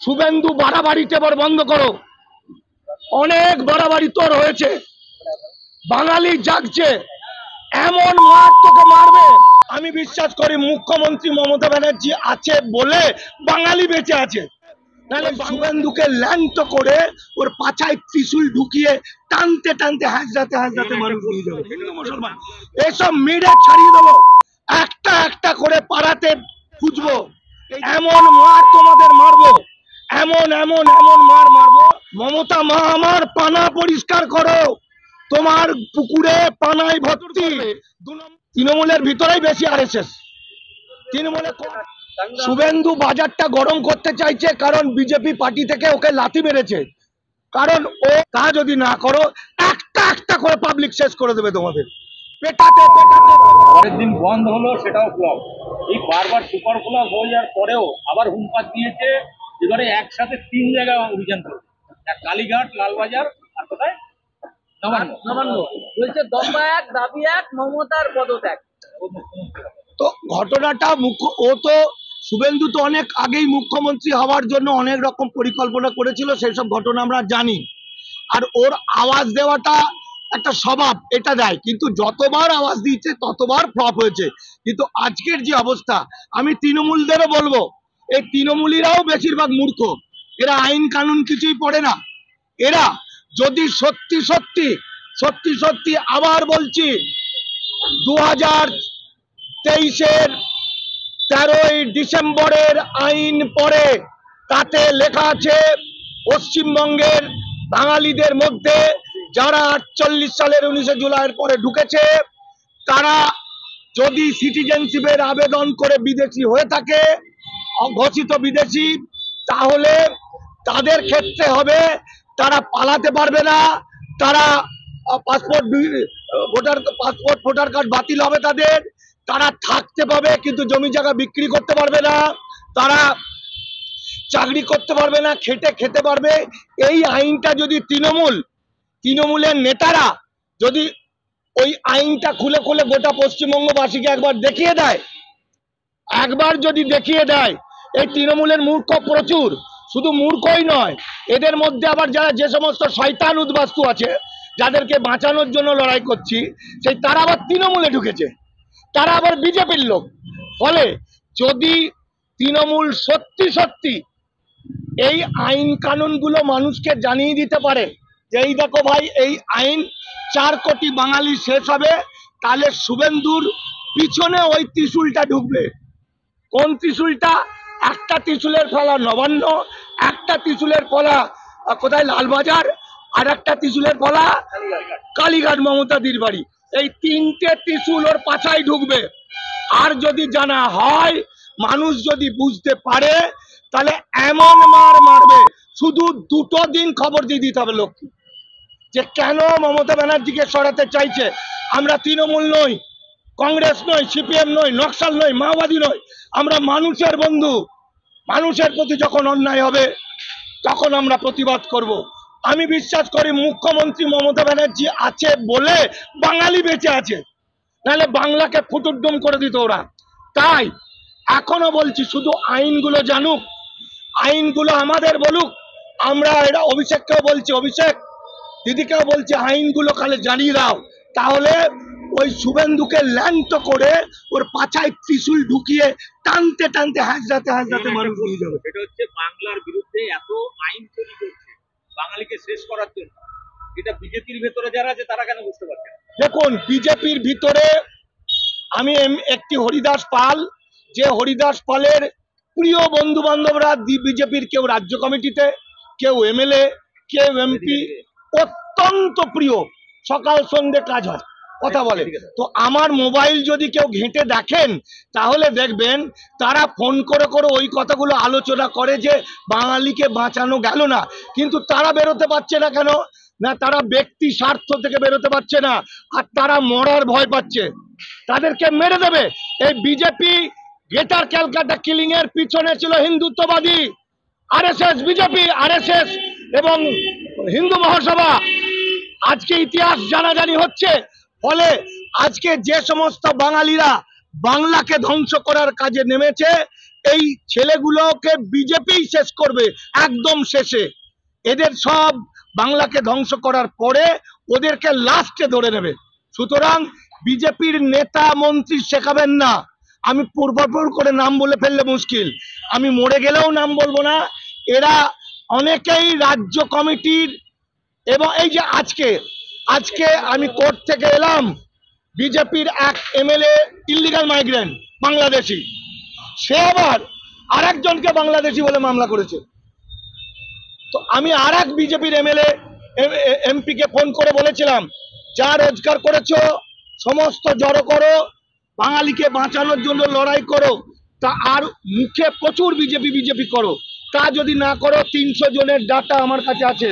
শুভেন্দু বাড়াবাড়িতে এবার বন্ধ করো। অনেক বাড়াবাড়ি তোর হয়েছে, বাঙালি জাগছে, এমন মার তোকে মারবে। আমি বিশ্বাস করি মুখ্যমন্ত্রী মমতা ব্যানার্জি আছে বলে বাঙালি বেঁচে আছে, নাহলে শুভেন্দুকে ল্যাংট করে ওর পাছায় ত্রিশূল ঢুকিয়ে টানতে টানতে হাজরাতে হাজরাতে মানুষ নিয়ে যাবে। হিন্দু মুসলমান এসব মিডে ছাড়িয়ে দেবো, একটা একটা করে পাড়াতে খুঁজবো, এমন মার তোমাদের মারবো, এমন এমন এমন মার মারবো। মমতা মা আমার পানা পরিষ্কার করো, তোমার পুকুরে পানায় ভর্তি। তৃণমূলের ভিতরেই বেশি আরএসএস। তৃণমূলে শুভেন্দু বাজারটা গরম করতে চাইছে, কারণ বিজেপি পার্টি থেকে ওকে লাথি মেরেছে। কারণ ও তা যদি না করো, একটা একটা করে পাবলিক শেষ করে দেবে তোমাদের। পেটাতে পেটাতে পরের দিন বন্ধ হলো, সেটাও ফ্লপ। এই বারবার সুপার ফ্লপ হয়ে যাওয়ার পরেও আবার হুমপাত দিয়েছে এবারে একসাথে 3 জায়গায় অভিযান করবে, কালীঘাট, লালবাজার আর কোথায় নবান্ন। বলছে দফা এক, দাবি এক, মমতার পদত্যাগ। তো ঘটনাটা ও তো শুভেন্দু তো অনেক আগেই মুখ্যমন্ত্রী হওয়ার জন্য অনেক রকম পরিকল্পনা করেছিল, সেই সব ঘটনা আমরা জানি। আর ওর আওয়াজ দেওয়াটা একটা স্বভাব, এটা দেয়, কিন্তু যতবার আওয়াজ দিয়েছে ততবার ফ্লপ হয়েছে। কিন্তু আজকের যে অবস্থা, আমি তৃণমূলদেরও বলবো, এই তৃণমূলীরাও বেশিরভাগ মূর্খ, এরা আইন কানুন কিছুই পড়ে না। এরা যদি সত্যি সত্যি সত্যি সত্যি আবার বলছি 2023-এর 13ই ডিসেম্বরের আইন পড়ে, তাতে লেখা আছে পশ্চিমবঙ্গের বাঙালিদের মধ্যে যারা 48 সালের 19শে জুলাইয়ের পরে ঢুকেছে, তারা যদি সিটিজেনশিপের আবেদন করে বিদেশি হয়ে থাকে, ঘোষিত বিদেশি, তাহলে তাদের ক্ষেত্রে হবে তারা পালাতে পারবে না, তারা পাসপোর্ট ভোটার কার্ড বাতিল হবে তাদের, তারা থাকতে পাবে কিন্তু জমি জায়গা বিক্রি করতে পারবে না, তারা চাকরি করতে পারবে না, খেতে পারবে। এই আইনটা যদি তৃণমূলের নেতারা যদি ওই আইনটা খুলে খুলে গোটা পশ্চিমবঙ্গবাসীকে একবার দেখিয়ে দেয়, এই তৃণমূলের মূর্খ প্রচুর, শুধু মূর্খই নয়, এদের মধ্যে আবার যারা যে সমস্ত শয়তান উদ্বাস্তু আছে, যাদেরকে বাঁচানোর জন্য লড়াই করছি, সেই তারা আবার তৃণমূলে ঢুকেছে, তারা আবার বিজেপির লোক। ফলে যদি তৃণমূল সত্যি সত্যি এই আইন কানুনগুলো মানুষকে জানিয়ে দিতে পারে যে এই দেখো ভাই, এই আইন 4 কোটি বাঙালি শেষ হবে, তাহলে শুভেন্দুর পিছনে ওই ত্রিশূলটা ঢুকবে। কোন ত্রিশূলটা? একটা ত্রিশূলের ফলা নবান্ন, একটা ত্রিশূলের ফলা কোথায় লালবাজার, আর একটা ত্রিশূলের ফলা কালীঘাট মমতাদির বাড়ি। এই 3টে ত্রিশূল ওর পাছায় ঢুকবে। আর যদি জানা হয়, মানুষ যদি বুঝতে পারে, তাহলে এমন মার মারবে, শুধু 2টো দিন খবর দিয়ে দিতে হবে লোককে, যে কেন মমতা ব্যানার্জিকে সরাতে চাইছে। আমরা তৃণমূল নই, কংগ্রেস নই, সিপিএম নই, নকশাল নই, মাওবাদী নই, আমরা মানুষের বন্ধু। মানুষের প্রতি যখন অন্যায় হবে তখন আমরা প্রতিবাদ করব। আমি বিশ্বাস করি মুখ্যমন্ত্রী মমতা ব্যানার্জি আছে বলে বাঙালি বেঁচে আছে, নাহলে বাংলাকে ফুটুদ্দুম করে দিত ওরা। তাই এখনো বলছি, শুধু আইনগুলো জানুক, আইনগুলো আমাদের বলুক। আমরা এটা অভিষেককেও বলছি, অভিষেক দিদিকেও বলছি, আইনগুলো কালে জানিয়ে দাও, তাহলে ওই শুভেন্দুকে ল্যাংট করে ওর পাছায় ত্রিশূল ঢুকিয়ে টানতে টানতে হাজরাতে হাজরাতে মানুষ নিয়ে যাবে। এটা হচ্ছে বাংলার বিরুদ্ধে এত আইন তৈরি করছে বাঙালিকে শেষ করার জন্য। এটা বিজেপির ভেতরে যারা আছে তারা কেন বুঝতে পারছে না? দেখুন, বিজেপির ভিতরে আমি একটি হরিদাস পাল, যে হরিদাস পালের প্রিয় বন্ধু বান্ধবরা বিজেপির, কেউ রাজ্য কমিটিতে, কেউ এমএলএ, কেউ এমপি, অত্যন্ত প্রিয়, সকাল সন্ধ্যে কাজ হয়, কথা বলে। তো আমার মোবাইল যদি কেউ ঘেঁটে দেখেন, তাহলে দেখবেন তারা ফোন করে করে ওই কথাগুলো আলোচনা করে যে বাঙালিকে বাঁচানো গেল না। কিন্তু তারা বেরোতে পারছে না কেন? না, তারা ব্যক্তি স্বার্থ থেকে বেরোতে পারছে না, আর তারা মরার ভয় পাচ্ছে, তাদেরকে মেরে দেবে। এই বিজেপি গ্রেটার ক্যালকাটা কিলিং এর পিছনে ছিল হিন্দুত্ববাদী আরএসএস, বিজেপি, আরএসএস এবং হিন্দু মহাসভা। আজকে ইতিহাস জানাজানি হচ্ছে। ফলে আজকে যে সমস্ত বাঙালিরা বাংলাকে ধ্বংস করার কাজে নেমেছে। এই ছেলেগুলোকে বিজেপি শেষ করবে একদম শেষে। এদের সব বাংলাকে ধ্বংস করার পরে ওদেরকে লাস্টে ধরে নেবে। সুতরাং বিজেপির নেতা মন্ত্রী শেখাবেন না। আমি পূর্বাপর করে নাম বলে ফেললে মুশকিল, আমি মরে গেলেও নাম বলবো না। এরা অনেকেই রাজ্য কমিটির, এবং এই যে আজকে আজকে আমি কোর্ট থেকে এলাম, বিজেপির এক এমএলএ ইল্লিগাল মাইগ্রেন্ট বাংলাদেশি, সে আবার আরেকজনকে বাংলাদেশি বলে মামলা করেছে। তো আমি আর এক বিজেপির এমএলএ এমপিকে ফোন করে বলেছিলাম, যা রোজগার করেছো সমস্ত জড়ো করো, বাঙালিকে বাঁচানোর জন্য লড়াই করো, তা আর মুখে প্রচুর বিজেপি বিজেপি করো, তা যদি না করো 300 জনের ডাটা আমার কাছে আছে,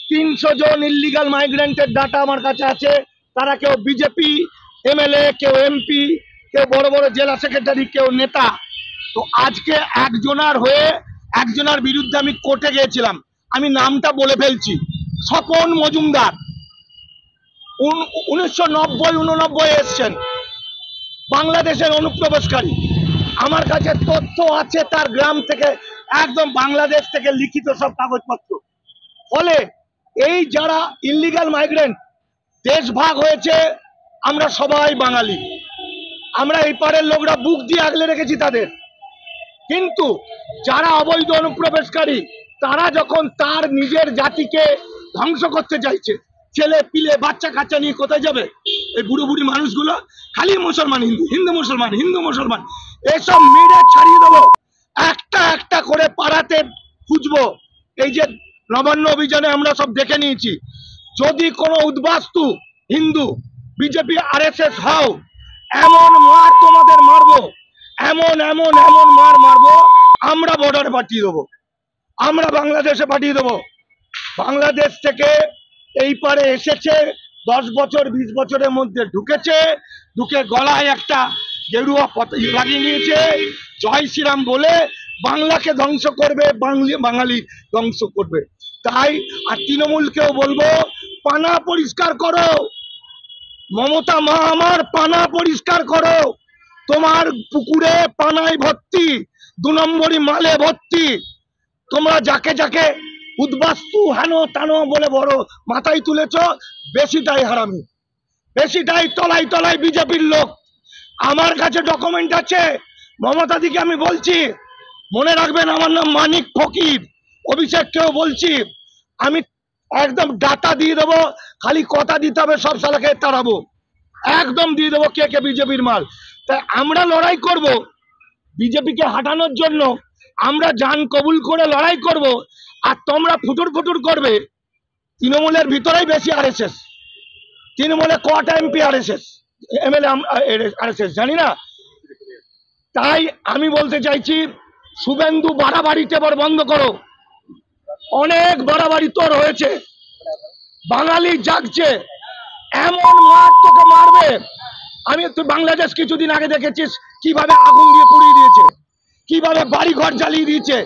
300 জন ইল্লিগাল মাইগ্রেন্টের ডাটা আমার কাছে আছে। তারা কেউ বিজেপি এমএলএ, কেউ এমপি, কেউ বড় বড় জেলা সেক্রেটারি, কেউ নেতা। তো আজকে একজনের বিরুদ্ধে আমি কোর্টে গিয়েছিলাম, আমি নামটা বলে ফেলছি, স্বপন মজুমদার, 1990-89 এসছেন, বাংলাদেশের অনুপ্রবেশকারী। আমার কাছে তথ্য আছে তার গ্রাম থেকে, একদম বাংলাদেশ থেকে লিখিত সব কাগজপত্র। ফলে এই যারা ইল্লিগাল মাইগ্রেন্ট, দেশ ভাগ হয়েছে, আমরা সবাই বাঙালি, আমরা এই পারের লোকরা বুক দিয়ে আগলে রেখেছি তাদের। কিন্তু যারা অবৈধ অনুপ্রবেশকারী, তারা যখন তার নিজের জাতিকে ধ্বংস করতে চাইছে, ছেলে পিলে বাচ্চা কাচ্চা নিয়ে কোথায় যাবে? এই বুড়ো বুড়ি মানুষগুলো খালি মুসলমান হিন্দু, হিন্দু মুসলমান, হিন্দু মুসলমান, এসব মেরে ছাড়িয়ে দেবো। একটা একটা করে পাড়াতে খুঁজবো। এই যে নবান্ন অভিযানে আমরা সব দেখে নিয়েছি, যদি কোনো উদ্বাস্তু হিন্দু বিজেপি আরএসএস হও, এমন মার তোমাদের মারবো, এমন এমন এমন মারবো, আমরা বর্ডারে পাঠিয়ে দেবো, আমরা বাংলাদেশে পাঠিয়ে দেবো। বাংলাদেশ থেকে এই পারে এসেছে, 10 বছর 20 বছরের মধ্যে ঢুকে গলায় একটা গেরুয়া লাগিয়ে নিয়েছে, জয় শ্রীরাম বলে বাংলাকে ধ্বংস করবে, বাঙালি ধ্বংস করবে। তাই আর তৃণমূলকেও বলবো, পানা পরিষ্কার করো, মমতা মা আমার, পানা পরিষ্কার করো। তোমার পুকুরে পানায় ভর্তি, 2 নম্বরই মালে ভর্তি। তোমরা যাকে যাকে উদ্বাস্তু হেন টানো বলে বড় মাথায় তুলেছ, বেশিটাই হারামি, বেশিটাই তলায় তলায় বিজেপির লোক। আমার কাছে ডকুমেন্ট আছে, মমতা দিকে আমি বলছি, মনে রাখবেন আমার নাম মানিক ফকির, অভিষেককেও বলছি, আমি একদম ডাটা দিয়ে দেবো, খালি কথা দিতে হবে, সব শালাকে তাড়াবো, একদম দিয়ে দেবো কে কে বিজেপির মাল। তাই আমরা লড়াই করব বিজেপিকে হাঁটানোর জন্য, আমরা জান কবুল করে লড়াই করব। আর তোমরা ফুটুর ফুটুর করবে, তৃণমূলের ভিতরেই বেশি আরএসএস, তৃণমূলে কটা এমপি আরএসএস, এমএলএ আরএসএস জানি না। তাই আমি বলতে চাইছি, শুভেন্দু বাড়াবাড়িতে এবার বন্ধ করো, অনেক বাড়াবাড়ি তোর হয়েছে, বাঙালি জাগছে, এমন মার তোকে মারবে। তুই বাংলাদেশ কিছুদিন আগে দেখেছিস কিভাবে আগুন দিয়ে পুড়িয়ে দিয়েছে, কিভাবে বাড়ি ঘর জ্বালিয়ে দিয়েছে।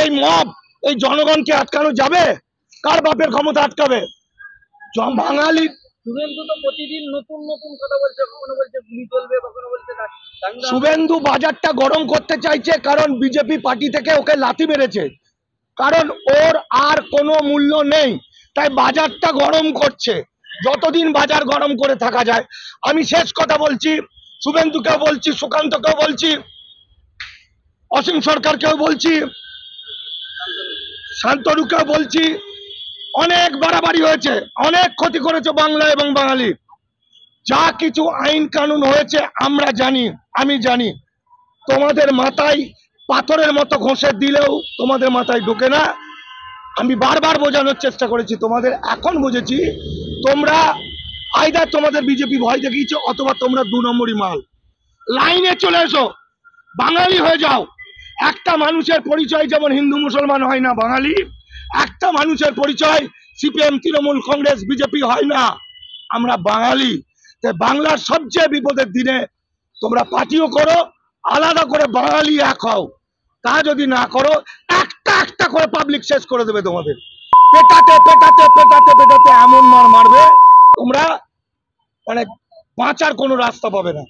এই মব, এই জনগণকে আটকানো যাবে? কার বাপের ক্ষমতা আটকাবে? বাঙালি শুভেন্দু তো প্রতিদিন নতুন নতুন কথা বলছে, কখনো বলছে গুলি চলবে, কখনো বলছে দাঙ্গা। শুভেন্দু বাজারটা গরম করতে চাইছে, কারণ বিজেপি পার্টি থেকে ওকে লাথি মেরেছে, কারণ ওর আর কোনো মূল্য নেই, তাই বাজারটা গরম করছে। যতদিন বাজার গরম করে থাকা যায়। আমি শেষ কথা বলছি, শুভেন্দুকেও বলছি, সুকান্তকেও বলছি, অসীম সরকারকেও বলছি, শান্তনুকেও বলছি, অনেক বাড়াবাড়ি হয়েছে, অনেক ক্ষতি করেছে বাংলা এবং বাঙালি। যা কিছু আইন কানুন হয়েছে আমরা জানি, আমি জানি। তোমাদের মাথায় পাথরের মতো ঘষে দিলেও তোমাদের মাথায় ঢোকে না। আমি বারবার বোঝানোর চেষ্টা করেছি তোমাদের, এখন বুঝেছি তোমরা আইদার তোমাদের বিজেপি ভয় দেখিয়েছে, অথবা তোমরা 2 নম্বরই মাল। লাইনে চলে এসো, বাঙালি হয়ে যাও। একটা মানুষের পরিচয় যেমন হিন্দু মুসলমান হয় না বাঙালি, একটা মানুষের পরিচয় সিপিএম তৃণমূল কংগ্রেস বিজেপি হয় না, আমরা বাঙালি। তাই বাংলার সবচেয়ে বিপদের দিনে তোমরা পার্টিও করো, আলাদা করে বাঙালি এক হও। তা যদি না করো, একটা একটা করে পাবলিক শেষ করে দেবে তোমাদের, পেটাতে পেটাতে পেটাতে পেটাতে এমন মার মারবে তোমরা, মানে বাঁচার কোনো রাস্তা পাবে না।